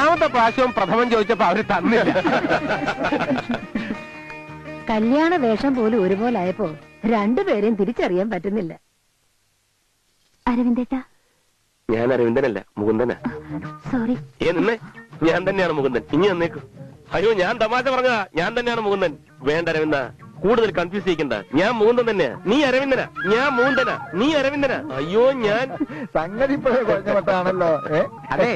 മൂന്നാമത്തെ പ്രാവശ്യവും പ്രഥമം ചോദിച്ചപ്പോ അവര് തന്നില്ല. കല്യാണ വേഷം പോലും ഒരുപോലെ ആയപ്പോ രണ്ടുപേരെയും തിരിച്ചറിയാൻ പറ്റുന്നില്ല. അരവിന്ദേട്ടാ. ഞാൻ അരവിന്ദനല്ല, മുകുന്ദനാ. സോറി. നിന്നെ ഞാൻ തന്നെയാണ് മുകുന്ദൻ. ഇനി വന്നേക്കൂ. അയ്യോ, ഞാൻ തമാശ പറഞ്ഞതാ. ഞാൻ തന്നെയാണ് മുകുന്ദൻ. വേണ്ട അരവിന്ദ, കൂടുതൽ കൺഫ്യൂസ് ചെയ്യിക്കണ്ട. ഞാൻ മുകുന്ദൻ തന്നെയാ. നീ അരവിന്ദനാ. ഞാൻ മുകുന്ദനാ. നീ അരവിന്ദനാ. അയ്യോ, ഞാൻ സംഗതി കുഴഞ്ഞപ്പെട്ടാണല്ലോ. അതെ,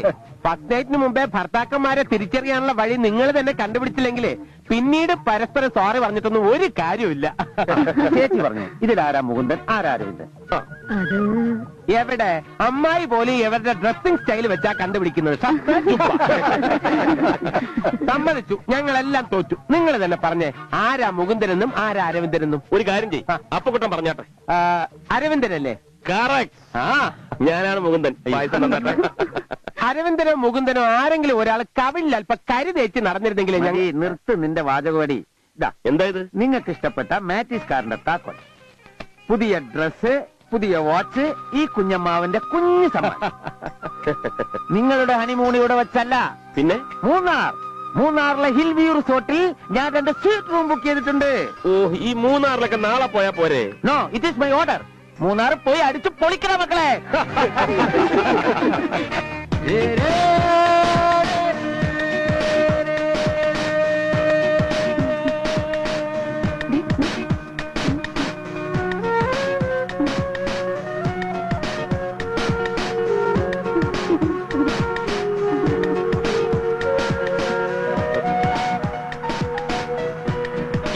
ഫസ്റ്റ് നൈറ്റിന് മുമ്പേ ഭർത്താക്കന്മാരെ തിരിച്ചറിയാനുള്ള വഴി നിങ്ങൾ തന്നെ കണ്ടുപിടിച്ചില്ലെങ്കിലേ പിന്നീട് പരസ്പരം സോറി പറഞ്ഞിട്ടൊന്നും ഒരു കാര്യമില്ല. ചേച്ചി പറഞ്ഞു, ഇതിലാരാ മുകുന്ദൻ, ആരാ അരവിന്ദൻ? അത് എവിടെ അമ്മായി പോലും എവരുടെ ഡ്രസ്സിംഗ് സ്റ്റൈൽ വെച്ചാ കണ്ടുപിടിക്കുന്നത്. സമ്മതിച്ചു, ഞങ്ങളെല്ലാം തോറ്റു. നിങ്ങൾ തന്നെ പറഞ്ഞേ, ആരാ മുകുന്ദനെന്നും ആരാ അരവിന്ദനെന്നും. ഒരു കാര്യം ചെയ്യും, അപ്പുകുട്ടൻ പറഞ്ഞാട്ടെ. അരവിന്ദനല്ലേ? ഞാനാണ് മുകുന്ദൻ. അരവിന്ദനോ മുകുന്ദനോ ആരെങ്കിലും ഒരാൾ കവിളിൽ അല്പം കരി തേച്ച് നടന്നിരുന്നെങ്കിലേ ഞാൻ. നിർത്ത് നിന്റെ വാചകവടി. എന്താ ഇത്? നിങ്ങൾക്ക് ഇഷ്ടപ്പെട്ട മാറ്റിസ് കാറിന്റെ താക്കോൽ, പുതിയ ഡ്രസ്, പുതിയ വാച്ച്, ഈ കുഞ്ഞമ്മാവന്റെ കുഞ്ഞു സമ്മാനം. നിങ്ങളുടെ ഹണിമൂൺ ഇവിടെ വെച്ചല്ല, പിന്നെ മൂന്നാറിലെ ഹിൽ വ്യൂ റിസോർട്ടിൽ ഞാൻ 2 സ്വീറ്റ് റൂം ബുക്ക് ചെയ്തിട്ടുണ്ട്. ഓ, ഈ മൂന്നാറിലൊക്കെ നാളെ പോയാ പോരെ? No, it is my order. Munnar പോയി അടിച്ചു പൊളിക്കണം മക്കളെ.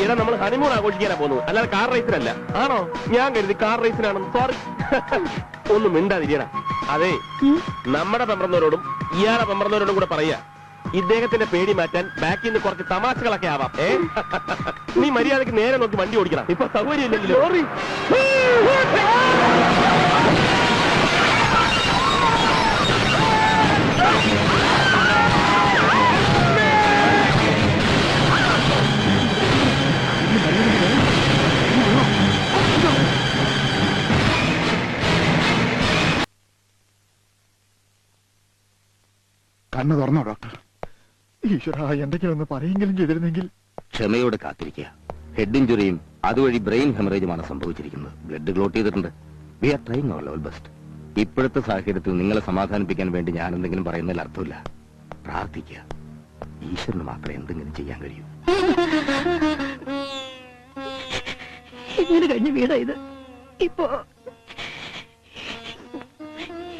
ഇടാ, നമ്മൾ ഹണിമൂൺ ആഘോഷിക്കാനാ പോകുന്നത്, അല്ലാതെ കാർ റേസിനല്ല. ആണോ? ഞാൻ കരുതി കാർ റേസിനാണെന്ന്. സോറി. ഒന്നും മിണ്ടാതിരിയടാ. അതെ, നമ്മുടെ പെമ്പറന്നവരോടും ഇയാളെ പെമ്പറന്നവരോടും കൂടെ പറയാ, ഇദ്ദേഹത്തിന്റെ പേടി മാറ്റാൻ ബാക്കിൽ നിന്ന് കുറച്ച് തമാശകളൊക്കെ ആവാം. നീ മര്യാദക്ക് നേരെ നോക്കി വണ്ടി ഓടിക്കണം. ഇപ്പൊ സൗകര്യമില്ലെങ്കിലും. കണ്ണ് തുറന്നോ ഡോക്ടർ? ഈശ്വര, എന്തെങ്കിലും ഒന്ന് പറയെങ്കിലും ചെയ്തിരുന്നെങ്കിൽ. ക്ഷമയോടെ കാത്തിരിക്കുക. ഹെഡ് ഇഞ്ചുറിയും അതുവഴി ബ്രെയിൻ ഹെമറേജുമാണ് സംഭവിച്ചിരിക്കുന്നത്. ബ്ലഡ് ക്ലോട്ട് ചെയ്തിട്ടുണ്ട്. We are trying our level best. ഇപ്പോഴത്തെ സാഹചര്യത്തിൽ നിങ്ങളെ സമാധാനിപ്പിക്കാൻ വേണ്ടി ഞാൻ എന്തെങ്കിലും പറയുന്നതിൽ അർത്ഥമില്ല. പ്രാർത്ഥിക്കുക. ഈശ്വരന് മാത്രമേ എന്തെങ്കിലും ചെയ്യാൻ കഴിയൂ. ഇങ്ങനെ കഴിഞ്ഞ വീടാ ഇത്. ഇപ്പോ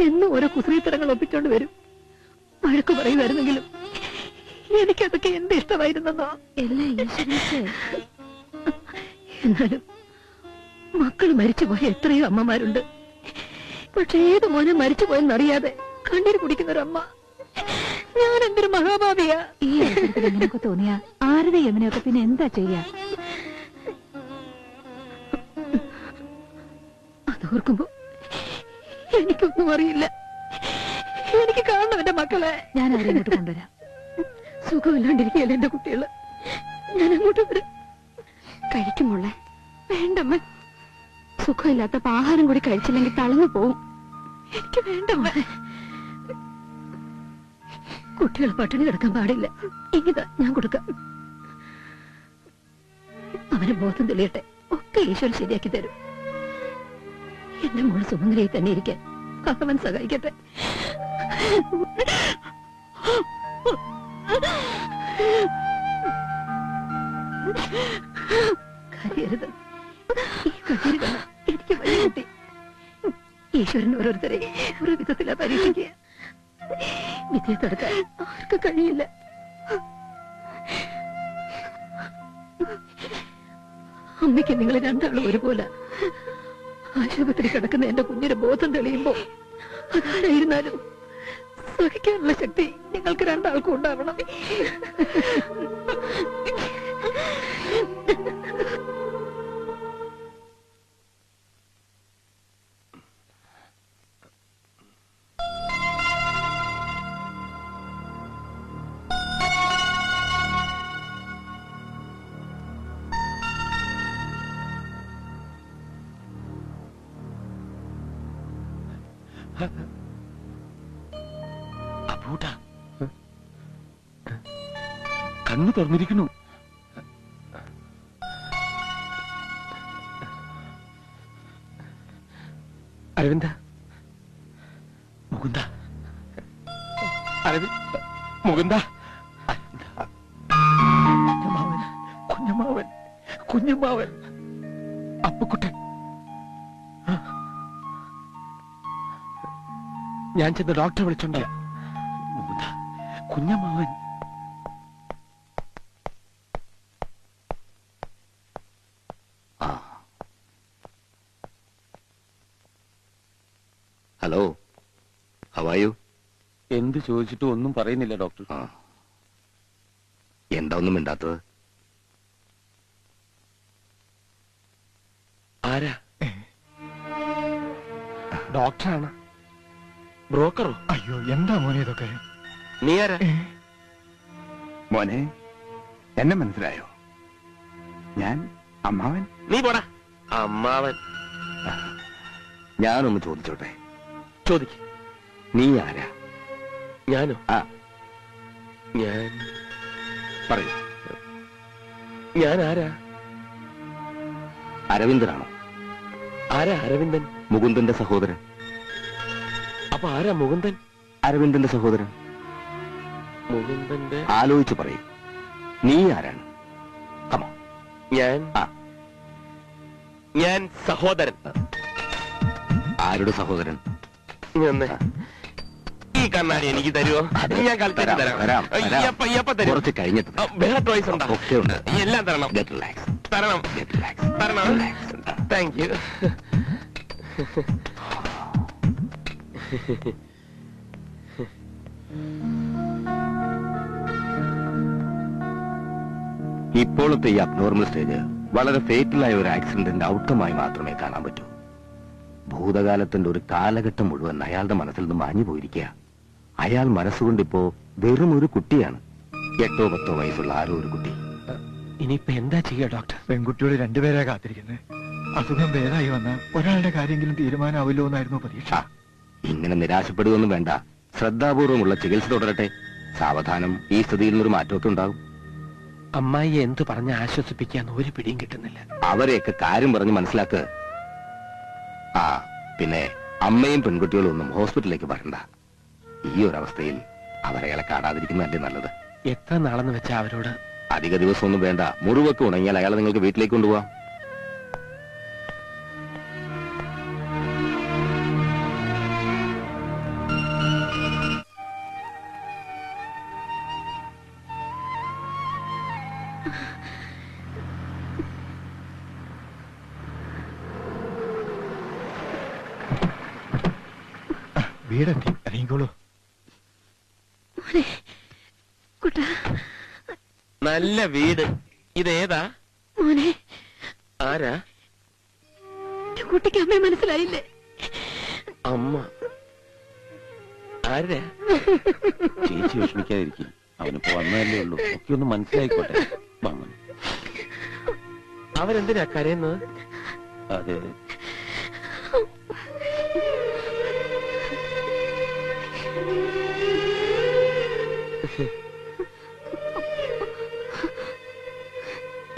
എന്നും ഓരോ കുസൃത്തരങ്ങൾ ഒപ്പിച്ചോണ്ട് വരും. വഴക്ക് പറയുമായിരുന്നെങ്കിലും എനിക്കതൊക്കെ എന്ത് ഇഷ്ടമായിരുന്നെന്നോ. എന്നാലും മക്കൾ മരിച്ചുപോയ എത്രയോ അമ്മമാരുണ്ട്. പക്ഷെ ഏത് മോനെ മരിച്ചുപോയെന്നറിയാതെ കണ്ണീര് കുടിക്കുന്ന ഒരു അമ്മ. ഞാൻ എന്തൊരു മഹാഭാവിയാ. ഈ അവസരത്തിൽ എങ്ങനെയൊക്കെ തോന്നിയാ ആരുടെ യമുനയൊക്കെ പിന്നെ എന്താ ചെയ്യാ? അതോർക്കുമ്പോ എനിക്കൊന്നും അറിയില്ല. എനിക്ക് കാണണം എന്റെ മക്കളെ. ഞാൻ അവരെ ഇങ്ങോട്ട് കൊണ്ടുവരാം. സുഖമില്ലാണ്ടിരിക്കുകയല്ലേ എന്റെ കുട്ടികള്. ഞാൻ അങ്ങോട്ട് വരാം. കഴിക്കുമോളെ? വേണ്ടമ്മ. സുഖമില്ലാത്തപ്പോ ആഹാരം കൂടി കഴിച്ചില്ലെങ്കിൽ തളർന്നു പോവും. എനിക്ക് വേണ്ടമ്മ. കുട്ടികൾ പട്ടിണി കിടക്കാൻ പാടില്ല. ഇങ്ങിതാ ഞാൻ കൊടുക്കാം. അവന് ബോധം തെളിയട്ടെ. ഒക്കെ ഈശ്വരൻ ശരിയാക്കി തരും. എന്റെ മോള് സുമംഗലയിൽ തന്നെ ഇരിക്കാൻ അവൻ സഹായിക്കട്ടെ. കരയരുത്. ഈ കണ്ണീര് കാണാൻ എനിക്ക് വലിയ കുട്ടി. ഈശ്വരൻ ഓരോരുത്തരെ ഓരോ വിധത്തിലാ പരീക്ഷിക്കുക. വിധിയെ തടുക്കാൻ ആർക്കും കഴിയില്ല. അമ്മയ്ക്ക് നിങ്ങൾ രണ്ടാളും ഒരുപോലെ. ആശുപത്രി കിടക്കുന്ന എന്റെ കുഞ്ഞിന് ബോധം തെളിയുമ്പോ അതാരായിരുന്നാലും സഹിക്കാനുള്ള ശക്തി നിങ്ങൾക്ക് രണ്ടാൾക്കും ഉണ്ടാവണം. അബൂട്ടാ, കണ്ണു തുറന്നിരിക്കുന്നു. അരവിന്ദ, മുകുന്ദ, അരവിന്ദ്, മുകുന്ദ, കുഞ്ഞമ്മാവൻ, കുഞ്ഞമ്മാവൻ, കുഞ്ഞമ്മാവൻ, അപ്പുക്കുട്ടൻ. ഞാൻ ചെന്ന് ഡോക്ടറെ വിളിച്ചോണ്ട. മുകുന്ദ, കുഞ്ഞമ്മാവൻ. Hello, how are you? എന്ത് ചോദിച്ചിട്ടും ഒന്നും പറയുന്നില്ല ഡോക്ടർ. എന്താ ഒന്നും മിണ്ടാത്തത്? ആരാ? ഡോക്ടറാണ്. ബ്രോക്കറോ? അയ്യോ, എന്താ മോനെ ഇതൊക്കെ? നീ ആരാ? മോനെ, എന്നെ മനസ്സിലായോ? ഞാൻ അമ്മാവൻ. നീ പോടാ അമ്മാവൻ. ഞാനൊന്ന് ചോദിച്ചോട്ടെ? ചോദിക്ക്. നീ ആരാ? ഞാനോ? ഞാൻ പറയൂ. ഞാൻ ആരാ? അരവിന്ദനാണോ? ആരാ അരവിന്ദൻ? മുകുന്ദന്റെ സഹോദരൻ. അപ്പൊ ആരാ മുകുന്ദൻ? അരവിന്ദന്റെ സഹോദരൻ. മുകുന്ദന്റെ ആലോചിച്ച് പറയൂ, നീ ആരാണ്? കമോ. ഞാൻ സഹോദരൻ. ആരുടെ സഹോദരൻ? ഈ കണ്ണാടി എനിക്ക് തരുമോ? ഞാൻ കളിച്ചു തരാം. കുറച്ച് കഴിഞ്ഞിട്ട് വേറെ ടോയ്സ് ഉണ്ടോ? ഒക്കെ ഉണ്ട്. എല്ലാം തരണം. Get relax. തരണം. Get relax. തരണം. Thank you. ഇപ്പോഴത്തെ ഈ അബ്നോർമൽ സ്റ്റേജ് വളരെ ഫേറ്റലായ ഒരു ആക്സിഡന്റിന്റെ ഔട്ട്കമായി മാത്രമേ കാണാൻ പറ്റൂ. ഭൂതകാലത്തിന്റെ ഒരു കാലഘട്ടം മുഴുവൻ അയാളുടെ മനസ്സിൽ നിന്ന് മാഞ്ഞു പോയിരിക്കുക. അയാൾ മനസ്സുകൊണ്ടിപ്പോ വെറും ഒരു കുട്ടിയാണ്. 8 or 10 വയസ്സുള്ള ആരോ ഒരു കുട്ടി. ഇനിയിപ്പോ എന്താ ചെയ്യാ ഡോക്ടർ? പെൺകുട്ടിയോട് രണ്ടുപേരെ കാത്തിരിക്കുന്നത്. അസുഖം ഭേദമായി വന്ന ഒരാളുടെ കാര്യമെങ്കിലും തീരുമാനമാവില്ലോ എന്നായിരുന്നു പ്രതീക്ഷ. ഇങ്ങനെ നിരാശപ്പെടുകയൊന്നും വേണ്ട. ശ്രദ്ധാപൂർവമുള്ള ചികിത്സ തുടരട്ടെ. സാവധാനം ഈ സ്ഥിതിയിൽ നിന്നൊരു മാറ്റമൊക്കെ ഉണ്ടാകും. അമ്മായി എന്ത് പറഞ്ഞ് ആശ്വസിപ്പിക്കാൻ ഒരു പിടിയും കിട്ടുന്നില്ല. അവരെയൊക്കെ കാര്യം പറഞ്ഞ് മനസ്സിലാക്ക്. പിന്നെ അമ്മയും പെൺകുട്ടികളും ഒന്നും ഹോസ്പിറ്റലിലേക്ക് വരണ്ട. ഈ ഒരവസ്ഥയിൽ അവരയാളെ കാണാതിരിക്കുന്നതല്ലേ നല്ലത്. എത്ര നാളെന്ന് വെച്ചാ അവരോട്? അധിക ദിവസമൊന്നും വേണ്ട. മുറിവൊക്കെ ഉണങ്ങിയാൽ അയാളെ നിങ്ങൾക്ക് വീട്ടിലേക്ക് കൊണ്ടുപോവാം. വീടെത്തി, ഇറങ്ങിക്കോളൂ. നല്ല വീട്. ഇതേതാ? മോനെ, ആരാ? കുട്ടിക്ക് അമ്മയെ മനസ്സിലായില്ലേ? അമ്മ ആരാ? ചേച്ചി വിഷമിക്കാതിരിക്കും. അവനിപ്പോ വന്നതല്ലേ ഉള്ളൂ. ഒക്കെ ഒന്ന് മനസ്സിലായിക്കോട്ടെ. അവരെന്തിനാ കരയുന്നത്? അതെ,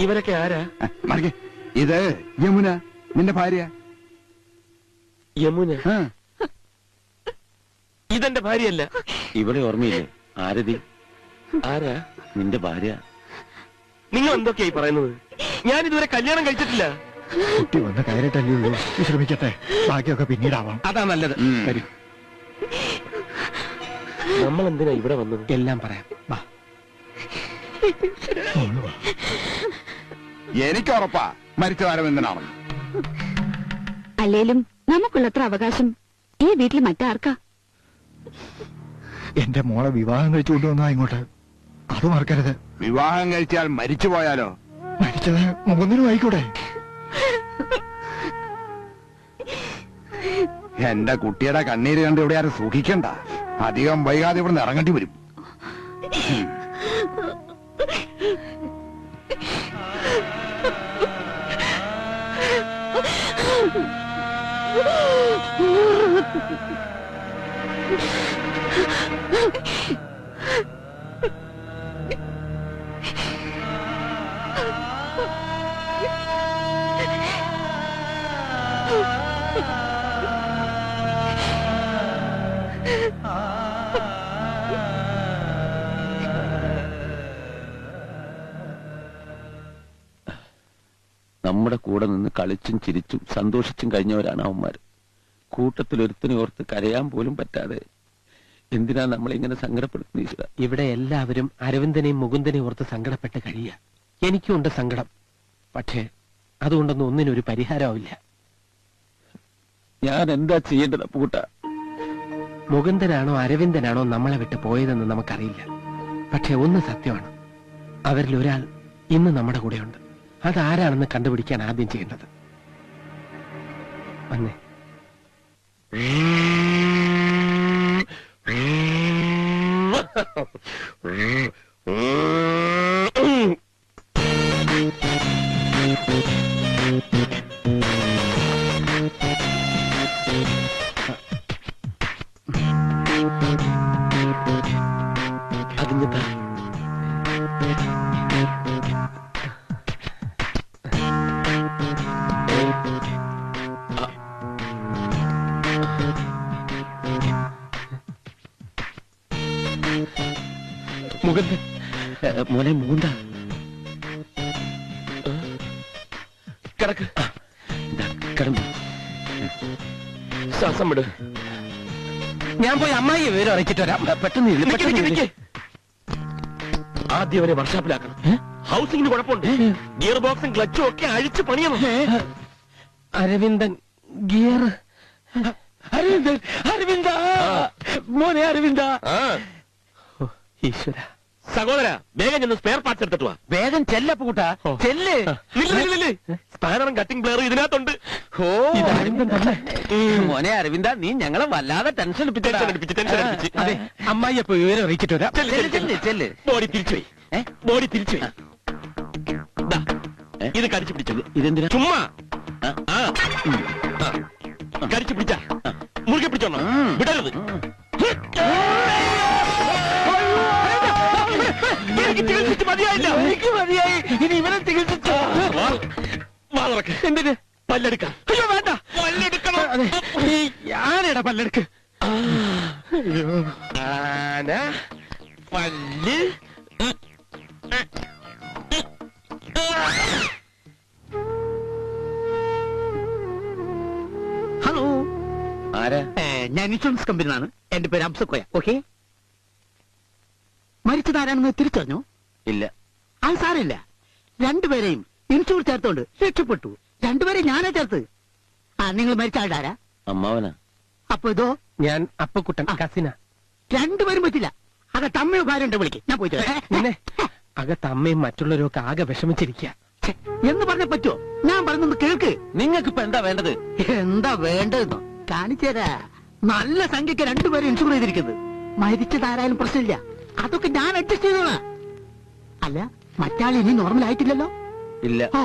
ഇവരൊക്കെ ആരാ? ഇത് യമുന, നിന്റെ ഭാര്യ. യമുന? ഇതെന്റെ ഭാര്യയല്ല. ഇവിടെ ഓർമ്മയില്ലേ? ആരതി? ആരാ? നിന്റെ ഭാര്യ. നിങ്ങൾ എന്തൊക്കെയായി പറയുന്നത്? ഞാൻ ഇതുവരെ കല്യാണം കഴിച്ചിട്ടില്ല. കുട്ടി വന്ന് കയറിട്ടല്ലേ ഉള്ളൂ. വിശ്രമിക്കട്ടെ, ബാക്കിയൊക്കെ പിന്നീടാവാം. അതാ നല്ലത്. വരൂ. നമ്മൾ എന്തിനാ ഇവിടെ വന്നത്? എല്ലാം പറയാം. വാ. എനിക്ക് ഉറപ്പാ മരിച്ച അരവിന്ദനാണെന്ന്. അല്ലേലും നമുക്കുള്ളത്ര അവകാശം ഈ വീട്ടിൽ മറ്റാർക്കാ? എന്റെ മോളെ വിവാഹം കഴിച്ചു കൊണ്ടുവന്നാ ഇങ്ങോട്ട്. അത് മറക്കരുത്. വിവാഹം കഴിച്ചാൽ മരിച്ചു പോയാലോ? മരിച്ചത് മുകുന്ദനും ആയിക്കോട്ടെ. എന്റെ കുട്ടിയുടെ കണ്ണീര് കണ്ട് ഇവിടെ ആരും സൂക്ഷിക്കണ്ട. അധികം വൈകാതെ ഇവിടെ നിന്ന് ഇറങ്ങേണ്ടി വരും. നമ്മുടെ കൂടെ നിന്ന് കളിച്ചും ചിരിച്ചും സന്തോഷിച്ചും കഴിഞ്ഞവരാണ് അവന്മാർ. കൂട്ടത്തിലൊരുത്തിനെ ഓർത്ത് കരയാൻ പോലും പറ്റാതെ എന്തിനാ നമ്മളിങ്ങനെ സങ്കടപ്പെടുത്തുന്ന ഈശ്വര? ഇവിടെ എല്ലാവരും അരവിന്ദനെയും മുകുന്ദനെയും ഓർത്ത് സങ്കടപ്പെട്ട് കഴിയുക. എനിക്കുണ്ട് സങ്കടം. പക്ഷേ അതുകൊണ്ടൊന്നും ഒന്നിനൊരു പരിഹാരമാവില്ല. ഞാൻ എന്താ ചെയ്യേണ്ടത് പൂട്ട? മുകുന്ദനാണോ അരവിന്ദനാണോ നമ്മളെ വിട്ട് പോയതെന്ന് നമുക്കറിയില്ല. പക്ഷെ ഒന്ന് സത്യമാണ്, അവരിൽ ഒരാൾ ഇന്ന് നമ്മുടെ കൂടെയുണ്ട്. അതാരാണെന്ന് കണ്ടുപിടിക്കാൻ ആദ്യം ചെയ്യേണ്ടത്. വന്നേ. അതിഞ്ഞെത്താ മുകുന്ദൻ മോനെ മൂന്ത കിടക്ക്. കിടന്നു. ശ്വാസം വിട്. ഞാൻ പോയി അമ്മായി വിവരം അറിയിച്ചിട്ട് വരാം. പെട്ടെന്ന് ഇല്ല, പെട്ടെന്ന് ഇല്ല. ആദ്യം അവനെ വർക്ക്ഷോപ്പിലാക്കണം. ഹൗസിംഗിന് കുഴപ്പമുണ്ട്. ഗിയർ ബോക്സും ക്ലച്ചും ഒക്കെ അഴിച്ച് പണിയണം. അരവിന്ദൻ ഗിയർ. അരവിന്ദൻ, അരവിന്ദ മോനെ, അരവിന്ദ. ഈശ്വര. സഹോദര, വേഗം ചെന്ന് സ്പെയർ പാർട്സ് എടുത്തിട്ട് വാ. വേഗം ചെല്ലപ്പ കൂട്ടാ, ചെല്ല്. സ്പാനറും കട്ടിംഗ് പ്ലെയറും ഇതിനകത്തുണ്ട്. മോനെ അരവിന്ദ, നീ ഞങ്ങളെ വല്ലാതെ ടെൻഷൻ അതെ, അമ്മായി അപ്പൊ വിവരം അറിയിച്ചിട്ട് വരാം. ചെല്ല്. ബോഡി തിരിച്ചു പോയി. ബോഡി തിരിച്ചു പോയി. ഇത് കടിച്ചു പിടിച്ചത്. ഇതെന്തിനാ? ചുമ്മാ കടിച്ചു പിടിച്ച മുറുകെ പിടിച്ചോണോ, വിടരുത്. എനിക്ക് ചികിത്സിച്ച് മതിയായില്ല. എനിക്ക് മതിയായി. ഇനി ഇവനെ ചികിത്സിച്ചോ? എന്തിന്? പല്ലെടുക്കാം. അയ്യോ വേണ്ട, പല്ലെടുക്കണം. ഞാനെടാ പല്ലെടുക്ക്. ആന പല്ല്. ഹലോ, ആരാ? ഞാൻ ഇൻഷുറൻസ് കമ്പനിയാണ്. എന്റെ പേര് അബ്സക്കോയ. ഓക്കെ, മരിച്ചതാരാണെന്ന് തിരിച്ചറിഞ്ഞോ? ഇല്ല. അത് സാരമില്ല. രണ്ടുപേരെയും ഇൻഷൂർ ചേർത്തോണ്ട് രക്ഷപ്പെട്ടു. രണ്ടുപേരെയും ഞാനാ ചേർത്ത്. നിങ്ങൾ മരിച്ച ആളാരാ? അമ്മാവനാ. അപ്പൊ ഇതോ? ഞാൻ അപ്പക്കുട്ടൻ, കസിന. രണ്ടുപേരും പറ്റില്ല. അകത്ത് അമ്മയോ ഭാര്യ വിളിക്കും. ഞാൻ പോയിട്ട് പിന്നെ അകത്ത് അമ്മയും മറ്റുള്ളവരൊക്കെ ആകെ വിഷമിച്ചിരിക്കുക. എന്ന് പറഞ്ഞ പറ്റുമോ? ഞാൻ പറയുന്നത് കേൾക്ക്. നിങ്ങൾക്ക് ഇപ്പൊ എന്താ വേണ്ടത്? എന്താ വേണ്ടതെന്നോ കാണിച്ചേരാ. നല്ല സംഖ്യക്ക് രണ്ടുപേരും ഇൻഷൂർ ചെയ്തിരിക്കുന്നത്. മരിച്ചതാരായാലും പ്രശ്നമില്ല. അതൊക്കെ ഞാൻ അഡ്ജസ്റ്റ് ചെയ്തോളാം. അല്ല, മറ്റാൾ ഇനി നോർമൽ ആയിട്ടില്ലല്ലോ? ഇല്ല. ഓ,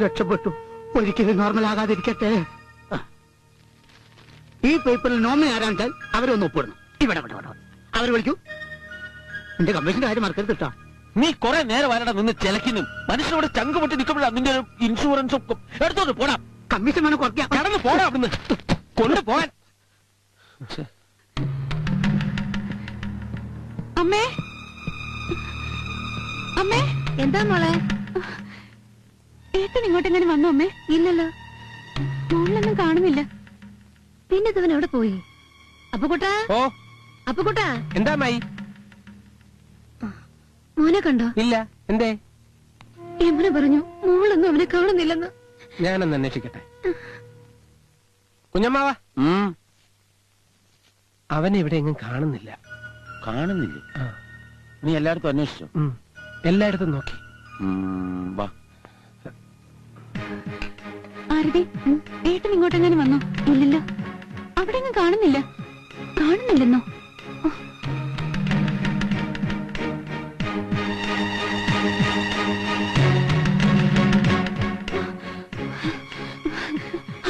രക്ഷപ്പെട്ടു. ഒരിക്കലും നോർമൽ ആകാതിരിക്കട്ടെ. ഈ പേപ്പറിൽ നോമിനി ആരാണെന്ന് വെച്ചാൽ അവരൊന്ന് ഒപ്പിടണം. ഇവിടെ അവർ വിളിക്കൂ. എന്റെ കമ്മീഷന്റെ കാര്യം മറക്കരുത് കേട്ടോ. നീ കുറെ നേരം വരട നിന്ന് ചിലക്കുന്നു. മനുഷ്യനോട് ചങ്കുപൊട്ടി നിൽക്കുമ്പോഴാണ് നിന്റെ ഇൻഷുറൻസ് എടുത്തോണ്ട് പോടാ. കമ്മീഷൻ വേണം കുറയ്ക്കാം. കടന്നു പോടാ അവിടുന്ന്. കൊണ്ടുപോകാൻ. അമ്മേ, അമ്മേ. എന്താ മോളെ? ഏട്ടൻ ഇങ്ങോട്ടെങ്ങനെ വന്നു അമ്മേ? ഇല്ലല്ലോ, മോളിലൊന്നും കാണുന്നില്ല. പിന്നെ ഇതവൻ എവിടെ പോയി? അപ്പുകുട്ടാ, ഓ അപ്പുകുട്ടാ. എന്താ അമ്മായി? മോനെ കണ്ടോ? ഇല്ല. എന്തേ? യമുന പറഞ്ഞു മോളൊന്നും അവനെ കാണുന്നില്ലെന്ന്. ഞാനൊന്ന് അന്വേഷിക്കട്ടെ. കുഞ്ഞമ്മാവ, അവനെ ഇവിടെ എങ്ങും കാണുന്നില്ല. കാണുന്നില്ല? ആ, നീ എല്ലായിടത്തും അന്വേഷിച്ചോ? എല്ലായിടത്തും നോക്കി. വാ. ആരതി, ഏട്ടൻ ഇങ്ങോട്ടെങ്ങനെ വന്നു? ഇല്ലല്ലോ, അവിടെ എങ്ങും കാണുന്നില്ല. കാണുന്നില്ലെന്നോ?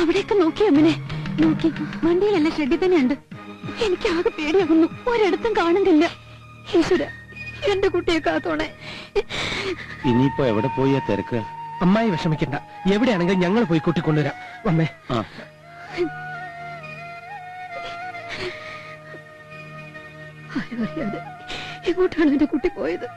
അവിടെയൊക്കെ നോക്കി അമ്മനെ. നോക്കി, വണ്ടിയിലല്ല, ഷെഡിൽ തന്നെയുണ്ട്. എനിക്ക് ആകെ പേടിയാകുന്നു. ഒരിടത്തും കാണുന്നില്ല. ഈശ്വര, എന്റെ കുട്ടിയെ കാത്തോണേ. ഇനിയിപ്പോ എവിടെ പോയാ തിരക്ക്? അമ്മായി വിഷമിക്കണ്ട, എവിടെയാണെങ്കിലും ഞങ്ങൾ പോയി കൂട്ടിക്കൊണ്ടുവരാം. വന്നേ. ആരും അറിയാതെ എങ്ങോട്ടാണ് എന്റെ കുട്ടി പോയത്?